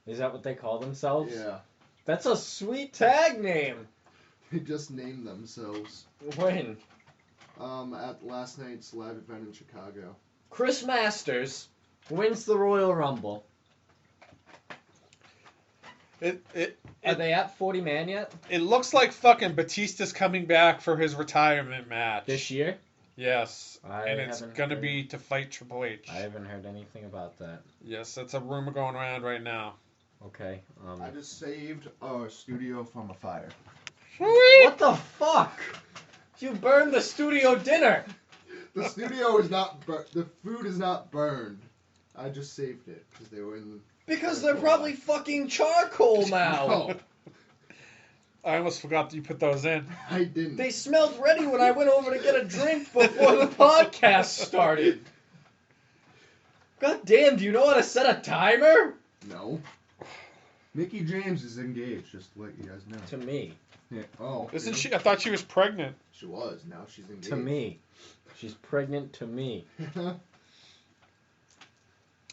Is that what they call themselves? Yeah. That's a sweet tag name. They just named themselves. When? At last night's live event in Chicago. Chris Masters wins the Royal Rumble. Are they at 40 man yet? It looks like fucking Batista's coming back for his retirement match. This year? Yes. And it's going to be to fight Triple H. I haven't heard anything about that. Yes, that's a rumor going around right now. Okay. I just saved our studio from a fire. Sweet. What the fuck? You burned the studio dinner. The studio is not the food is not burned. I just saved it because they were in the... Because they're probably fucking charcoal now. No, I almost forgot that you put those in. I didn't. They smelled ready when I went over to get a drink before the podcast started. God damn, do you know how to set a timer? No. Mickey James is engaged, just to let you guys know. To me. Yeah. Oh. Isn't she? I thought she was pregnant. She was. Now she's engaged. To me. She's pregnant to me.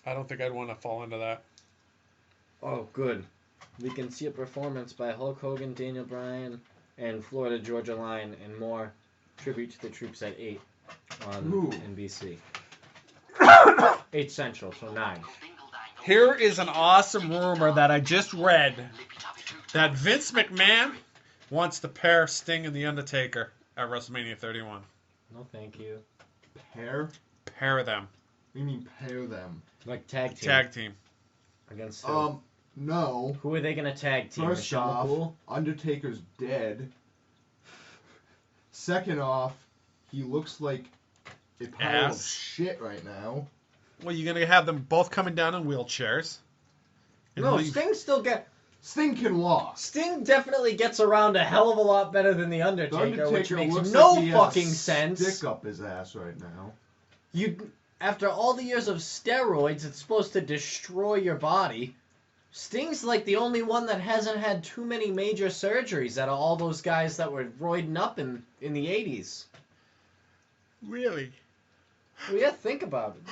I don't think I'd want to fall into that. Oh, good. We can see a performance by Hulk Hogan, Daniel Bryan, and Florida Georgia Line, and more tribute to the troops at 8 on NBC. 8 Central, so 9. Here is an awesome rumor that I just read that Vince McMahon wants to pair Sting and The Undertaker at WrestleMania 31. No, thank you. Pair them. What do you mean pair them? Like tag team. Tag team. Against who? No. Who are they going to tag team? First Michelle off, McCool? Undertaker's dead. Second off, he looks like a pile of shit right now. Well, you're going to have them both coming down in wheelchairs. No, Sting can walk. Sting definitely gets around a hell of a lot better than The Undertaker, which makes looks no like he fucking has a sense. Stick up his ass right now. After all the years of steroids, it's supposed to destroy your body. Sting's like the only one that hasn't had too many major surgeries out of all those guys that were roiding up in the 80s. Really? Well, yeah, think about it.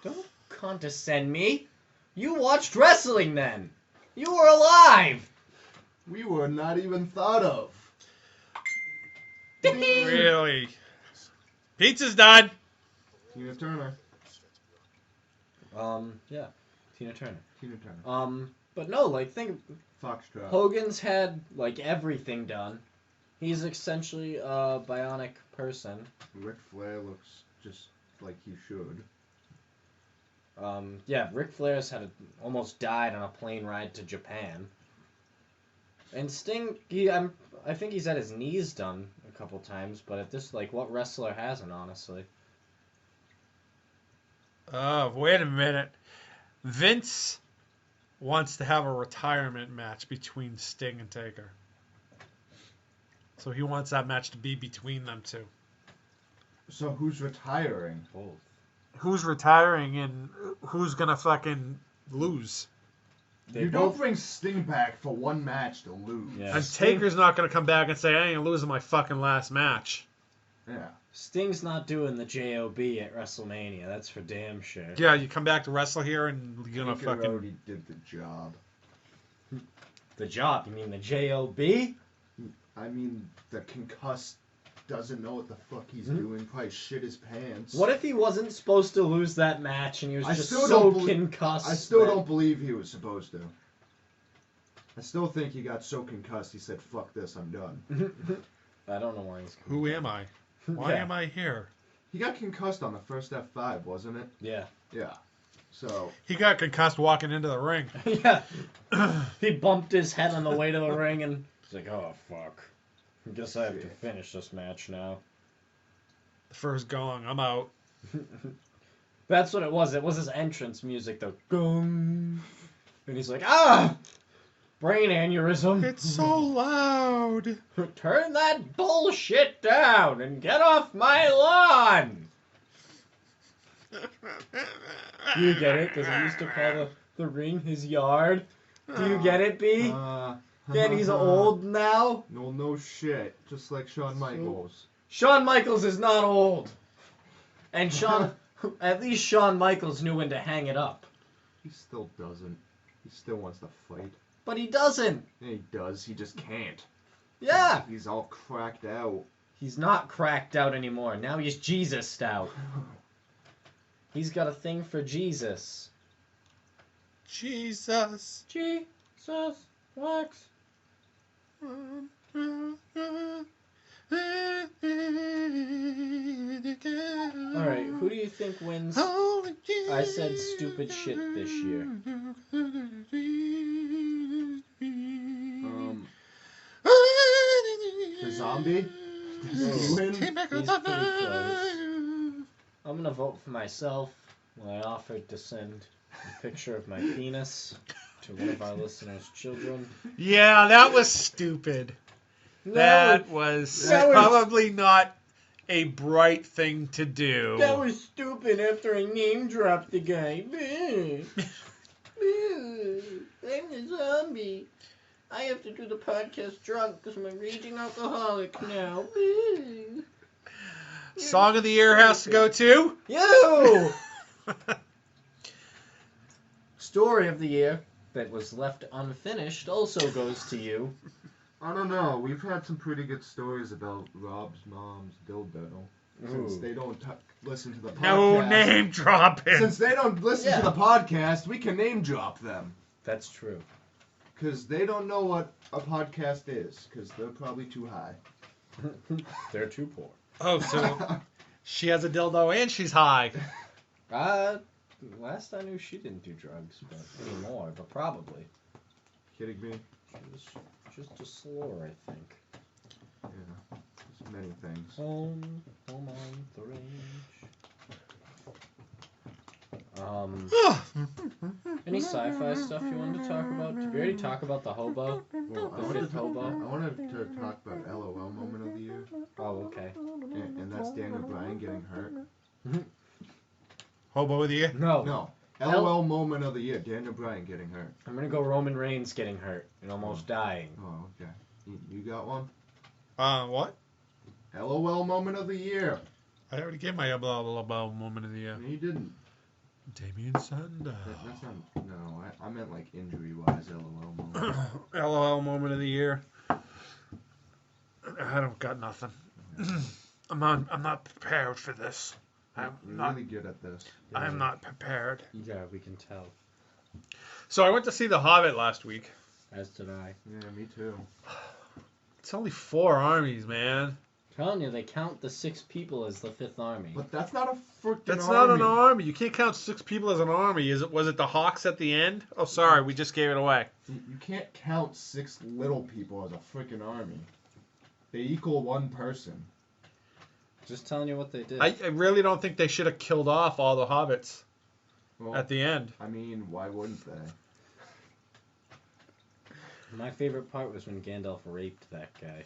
Don't condescend me. You watched wrestling then. You were alive. We were not even thought of. Really? Pizza's done. Tina Turner. Yeah. Tina Turner. Tina But no, like, think... Foxtrot. Hogan's had, like, everything done. He's essentially a bionic person. Ric Flair looks just like he should. Yeah, Ric Flair's almost died on a plane ride to Japan. And Sting, I think he's had his knees done a couple times, but at this, like, what wrestler hasn't, honestly? Oh, wait a minute. Vince wants to have a retirement match between Sting and Taker. So he wants that match to be between them two. So who's retiring? Both. Who's retiring and who's going to fucking lose? You don't bring Sting back for one match to lose. Yeah. And Taker's not going to come back and say, I ain't losing my fucking last match. Yeah. Sting's not doing the J.O.B. at WrestleMania. That's for damn sure. Yeah, you come back to wrestle here and you're going to Taker fucking... already did the job. The job? You mean the J.O.B.? I mean, the concussed doesn't know what the fuck he's doing. Probably shit his pants. What if he wasn't supposed to lose that match and he was just concussed? I still don't believe he was supposed to. I still think he got so concussed he said, fuck this, I'm done. I don't know why he's concussed. Who am I? Why am I here? He got concussed on the first F5, wasn't it? Yeah. Yeah. So... He got concussed walking into the ring. Yeah. He bumped his head on the way to the ring and he's like, oh, fuck. I guess I have to finish this match now. The first gong, I'm out. That's what it was. It was his entrance music, though. Gong. And he's like, ah! Brain aneurysm. It's so loud. Turn that bullshit down and get off my lawn. Do you get it? Because he used to call the ring his yard. Do you get it, B? Yeah, he's old now. No shit. Just like Shawn Michaels. Shawn Michaels is not old. And at least Shawn Michaels knew when to hang it up. He still doesn't. He still wants to fight. But he doesn't. Yeah, he does. He just can't. Yeah. He's all cracked out. He's not cracked out anymore. Now he's Jesus out. He's got a thing for Jesus. Jesus. Jesus wax. Alright, who do you think wins? I said stupid shit this year. The zombie? Does he win? He's pretty close. I'm gonna vote for myself when I offered to send a picture of my penis to one of our listeners' children. Yeah, that was stupid. That was probably not a bright thing to do. That was stupid after I name dropped the guy. I'm the zombie. I have to do the podcast drunk because I'm a raging alcoholic now. Song of the year has to go to You! Story of the year that was left unfinished also goes to you. I don't know. We've had some pretty good stories about Rob's mom's dildo. Since they don't listen to the podcast. No name dropping. Since they don't listen to the podcast, we can name drop them. That's true. Because they don't know what a podcast is. Because they're probably too high. They're too poor. Oh, so she has a dildo and she's high. Last I knew she didn't do drugs anymore, but probably. Kidding me? Just a slur, I think. Yeah, there's many things. Home on the range. Any sci-fi stuff you wanted to talk about? Did we already talk about the hobo? Well, The fifth hobo? I wanted to talk about LOL moment of the year. Oh, okay. And that's Daniel Bryan getting hurt. Hobo of the year? No. LOL moment of the year. Daniel Bryan getting hurt. I'm gonna go Roman Reigns getting hurt and almost dying. Oh, okay. You got one? What? LOL moment of the year. I already gave my blah blah blah moment of the year. No, you didn't. Damien Sandow. That's not. No, I meant like injury wise. LOL moment. LOL moment of the year. I don't got nothing. I'm not prepared for this. You're really good at this. I'm not prepared. Yeah, we can tell. So I went to see The Hobbit last week. As did I. Yeah, me too. It's only 4 armies, man. I'm telling you, they count the 6 people as the 5th army. But that's not a freaking That's army. not an army. You can't count 6 people as an army. Was it the Hawks at the end? Oh, sorry, we just gave it away. You can't count 6 little people as a freaking army. They equal 1 person. Just telling you what they did. I really don't think they should have killed off all the hobbits at the end. I mean, why wouldn't they? My favorite part was when Gandalf raped that guy.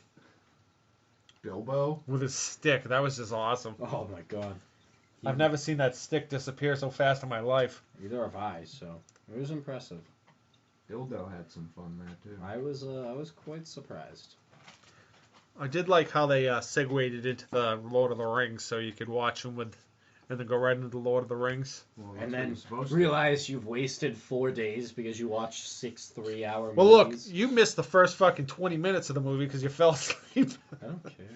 Bilbo? With his stick. That was just awesome. Oh my god. I've never seen that stick disappear so fast in my life. Neither have I, so it was impressive. Dildo had some fun there too. I was quite surprised. I did like how they segued it into the Lord of the Rings, so you could watch them and then go right into the Lord of the Rings. Well, And then realize you've wasted 4 days because you watched 6 3-hour movies. Well, look, you missed the first fucking 20 minutes of the movie because you fell asleep. I don't care.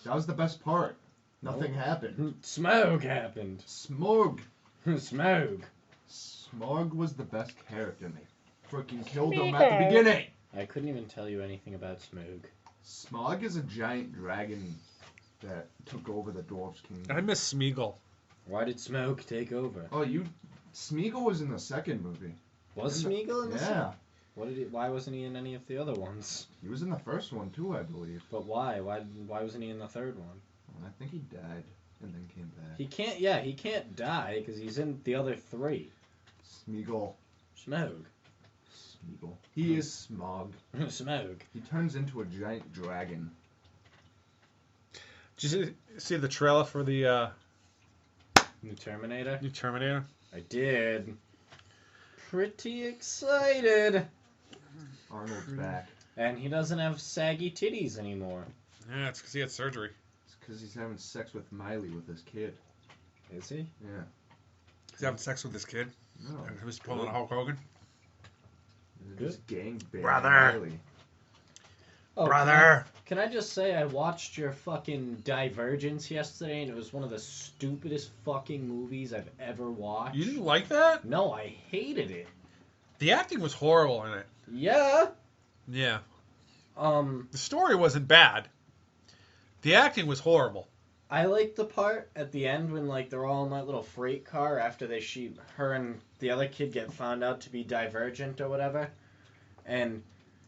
That was the best part. Nothing happened. Smaug happened. Smog. Smaug. Smog was the best character. And they freaking killed him at the beginning. I couldn't even tell you anything about Smaug. Smog is a giant dragon that took over the dwarves' kingdom. I miss Smeagol. Why did Smaug take over? Oh, Smeagol was in the second movie. Was Smeagol in the Yeah. Why wasn't he in any of the other ones? He was in the first one too, I believe. But why? Why wasn't he in the third one? Well, I think he died and then came back. He can't die because he's in the other 3. Smeagol. Smaug. Smeagol. He is Smog. Smaug. He turns into a giant dragon. Did you see the trailer for the New Terminator? new Terminator? I did. Pretty excited. Arnold's back. And he doesn't have saggy titties anymore. Yeah, it's because he had surgery. It's because he's having sex with Miley with his kid. Is he? Yeah. He's having sex with his kid. No. He was pulling a Hulk Hogan. They're just gangbanging. Brother. Really. Oh, Brother. Can I just say I watched your fucking Divergence yesterday, and it was one of the stupidest fucking movies I've ever watched. You didn't like that? No, I hated it. The acting was horrible in it. Yeah. Yeah. The story wasn't bad. The acting was horrible. I liked the part at the end when like they're all in that little freight car after her and the other kid get found out to be divergent or whatever, and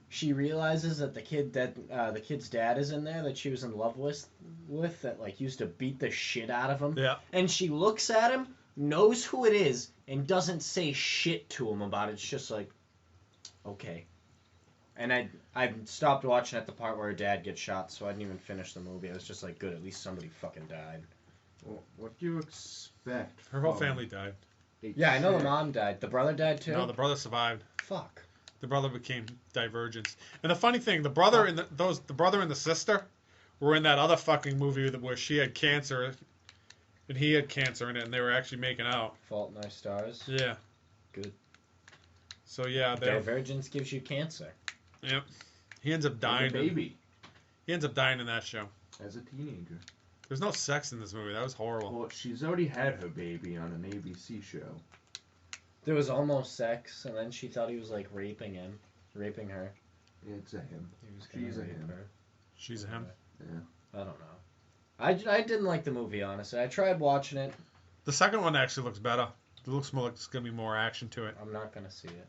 she realizes that the kid's dad is in there that she was in love with that like used to beat the shit out of him. Yeah. And she looks at him, knows who it is, and doesn't say shit to him about it. It's just like, okay. And I stopped watching at the part where her dad gets shot, so I didn't even finish the movie. I was just like, good, at least somebody fucking died. Well, what do you expect? Her whole family died. Yeah, I know the mom died. The brother died too? No, the brother survived. Fuck. The brother became Divergence. And the funny thing, the brother and the brother and the sister were in that other fucking movie where she had cancer and he had cancer in it, and they were actually making out. Fault in Our Stars. Yeah. Good. So yeah, Divergence gives you cancer. Yep. He ends up dying. Baby. He ends up dying in that show. As a teenager. There's no sex in this movie. That was horrible. Well, she's already had her baby on an ABC show. There was almost sex, and then she thought he was like raping her. It's a him. He was She's a rape him. her. She's a him. Yeah. I don't know. I didn't like the movie, honestly. I tried watching it. The second one actually looks better. It looks more like there's gonna be more action to it. I'm not gonna see it.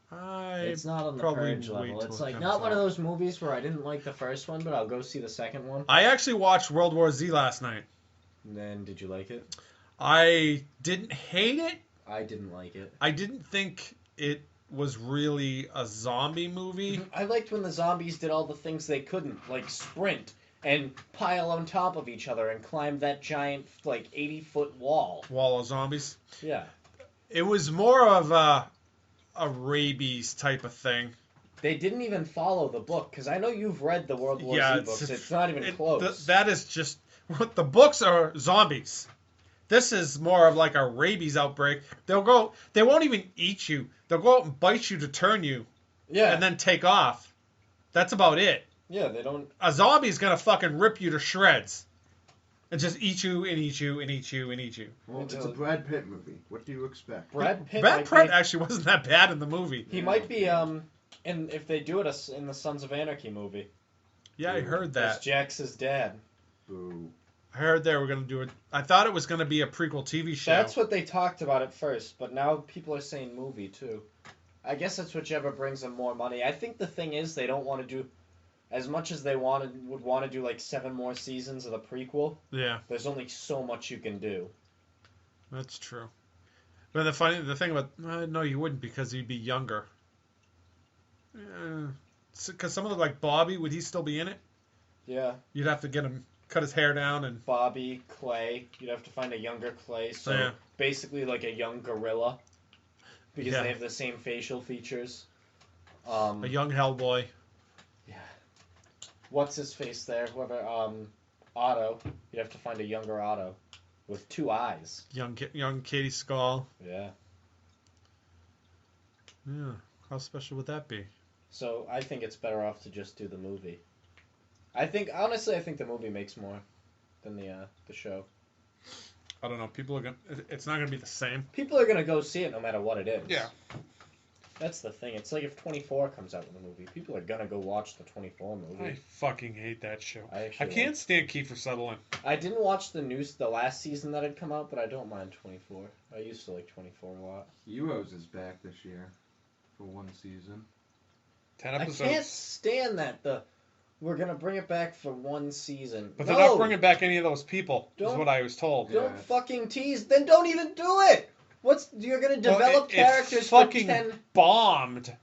It's It's not on the probably Purge wait level. till It's it like comes not one of out. those movies where I didn't like the first one, but I'll go see the second one. I actually watched World War Z last night. And then, did you like it? I didn't hate it. I didn't like it. I didn't think it was really a zombie movie. I liked when the zombies did all the things they couldn't, like sprint and pile on top of each other and climb that giant, like, 80-foot wall. Wall of zombies. Yeah. It was more of a rabies type of thing. They didn't even follow the book, because I know you've read the World War Z books. It's not even close. That is just... The books are zombies. This is more of like a rabies outbreak. They won't even eat you. They'll go out and bite you to turn you. Yeah. And then take off. That's about it. Yeah, they don't... A zombie's gonna fucking rip you to shreds. And just eat you and eat you and eat you and eat you. Well, it's a Brad Pitt movie. What do you expect? Brad Pitt actually wasn't that bad in the movie. He might be, and if they do it in the Sons of Anarchy movie. Yeah, I heard that. It's Jax's dad. Boo. I heard they were going to do it. I thought it was going to be a prequel TV show. That's what they talked about at first, but now people are saying movie too. I guess it's whichever brings them more money. I think the thing is they don't want to do as much as they would want to do like 7 more seasons of the prequel. Yeah. There's only so much you can do. That's true. But the thing about no, you wouldn't because he'd be younger. Because some of them like Bobby, would he still be in it? Yeah. You'd have to get him cut his hair down and Bobby, Clay. You'd have to find a younger Clay. So yeah. basically like a young gorilla. Because Yeah. they have the same facial features. a young Hellboy. Yeah. What's his face there? Whoever, Otto. You'd have to find a younger Otto. With 2 eyes. Young Katie Skull. Yeah. Yeah. How special would that be? So I think it's better off to just do the movie. Honestly, I think the movie makes more than the show. I don't know. People are gonna. It's not gonna be the same. People are gonna go see it no matter what it is. Yeah. That's the thing. It's like if 24 comes out with a movie, people are gonna go watch the 24 movie. I fucking hate that show. I can't stand Kiefer Sutherland. I didn't watch the last season that had come out, but I don't mind 24. I used to like 24 a lot. Heroes is back this year for 1 season. 10 I episodes. can't stand that. We're gonna bring it back for 1 season. But they're not bringing back any of those people, is Don't- what I was told. Don't fucking tease. Then don't even do it. You're gonna develop characters it fucking for 10. bombed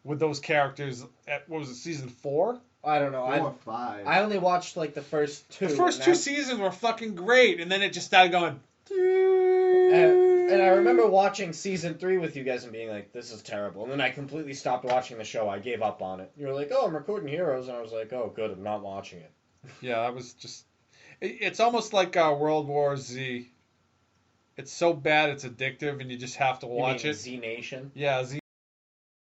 with those characters at, what was it, season 4? I don't know. 4 or 5. I only watched like the first 2. The first 2 seasons were fucking great, and then it just started going. And I remember watching season 3 with you guys and being like, "This is terrible." And then I completely stopped watching the show. I gave up on it. You were like, "Oh, I'm recording Heroes," and I was like, "Oh, good. I'm not watching it." Yeah, that was just. It's almost like World War Z. It's so bad, it's addictive, and you just have to watch it. Z Nation. Yeah, Z